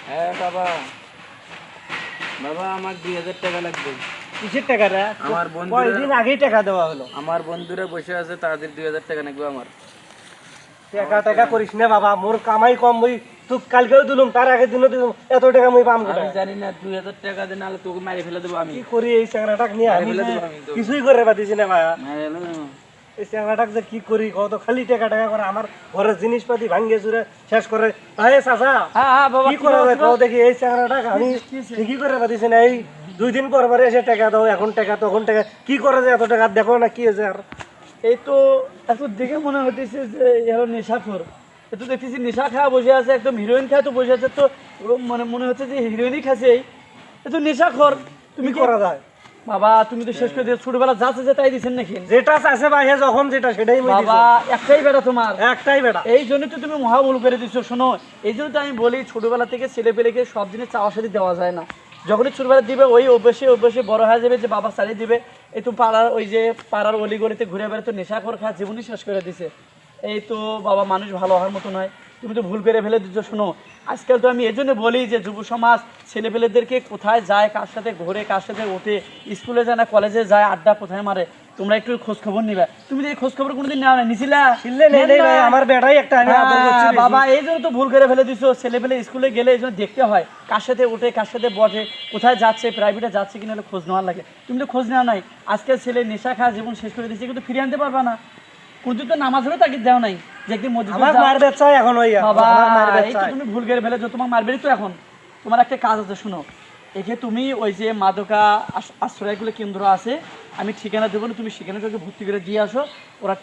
হ্যাঁ বাবা, বাবা আমার 2000 টাকা লাগবে। কিসের টাকা রে? আমার বন্ধুরা কয়দিন আগেই টাকা দেওয়া হলো। আমার বন্ধুরা বসে আছে, তাদের 2000 টাকা লাগবে আমার। টাকা করিস না বাবা, মোর কামাই কম, ওই তুই কালকেও দিলুম, তার আগের দিনও দিলুম, এত টাকা মুই পাম আমি কোথায়? জানি না, 2000 টাকা দে, নাহলে তোকে মারি ফেলে দেবো আমি। কি করি এই চ্যাংড়াটাক নিয়ে? মারি আমি ফেলে যে দেবো আমি তো। কিছুই করে পাতিছি না ভাইয়া। মারি ফেলে দেবো। এই চ্যাংড়াটাক যে কি করি কত, খালি টাকা করে আমার ঘরের জিনিসপাতি ভাঙ্গে চুরে শেষ করে। ভাই চাচা, হ্যাঁ হ্যাঁ বাবা, কি করা যায় কও দেখি? এই চ্যাংড়াটাক আমি ঠিকই করে পাতিছি না, এই 2 দিন পর পরে এসে টাকা দাও, এখন টাকা তখন টাকা, কি করে যায় এত টাকা? দেখো না কি হয়েছে আর। এই তো এত দেখে মনে হতেছে যে এরা নেশাখোর। এ তো দেখতেছি নেশা খাওয়া বসে আছে, একদম হিরোইন খাওয়া তো বসে আছে, তো মানে মনে হচ্ছে যে হিরোইনই খাচ্ছে। এ তো নেশাখোর। তুমি করা যায় বাবা তুমি তো শেষ করে দিয়ে ছোটবেলা যা আছে তাই দিচ্ছেন নাকি? যেটা চাইছে ভাই যখন যেটা সেটাই মই বাবা দিছি। একটাই বেটা তোমার, একটাই বেটা। এই জন্য তো তুমি মহা ভুল করে দিচ্ছ। শোনো, এই জন্য তো আমি বলি ছোটবেলা থেকে ছেলে পেলেকে সব জিনিস চাওয়ার সাথে দেওয়া যায় না। যখনই ছোটবেলা দিবে ওই অভ্যাসে বড় হয়ে যাবে যে বাবা চালিয়ে দিবে। এই তো পাড়ার ওই যে পাড়ার অলিগলিতে ঘুরে বেড়ে তো নেশা করে খাওয়া জীবনই শেষ করে দিছে। এই তো বাবা মানুষ ভালো হওয়ার মতো নয়, তুমি তো ভুল করে ফেলে দিচ্ছ। শোনো, আজকাল তো আমি এই জন্য বলি যে যুব সমাজ ছেলেপেলেদেরকে কোথায় যায়, কার সাথে ঘোরে, কার সাথে ওঠে, স্কুলে যায় না কলেজে যায়, আড্ডা কোথায় মারে, তোমরা একটু খোঁজ খবর নিবে। তুমি যে এই খোঁজ খবর কোনোদিন নেওয়া নিছিলা? ছিললে নেই নেই ভাই, আমার বেটাই একটা আমি আদর করছি হ্যাঁ, বেশি। বাবা এই জন্য তো ভুল করে ফেলে দিছো। ছেলে পেলে স্কুলে গেলে এই জন্য দেখতে হয় কার সাথে ওঠে, কার সাথে বসে, কোথায় যাচ্ছে, প্রাইভেটে যাচ্ছে কিনা খোঁজ নেওয়ার লাগে। তুমি তো খোঁজ নেওয়া নাই। আজকাল ছেলে নেশা খাওয়া জীবন শেষ করে দিচ্ছে, কিন্তু ফিরিয়ে আনতে পারবা না। কোনদিন তো নামাজেরও তাকে দেওয়া নাই যে একদিন মসজিদে আমার যাও। মারবে চাই এখন হইয়া বাবা আমার মারবে এই তো চাই। তুমি ভুল করে ফেলেছো, তোমার মারবেই তো এখন। তোমার একটা কাজ আছে, শুনো, একে তুমি ওই যে মাদকা আশ্রয়গুলো কেন্দ্র আছে, আমি ঠিকানা দেবো না, তুমি সেখানে তোকে ভর্তি করে দিয়ে আসো। ওরা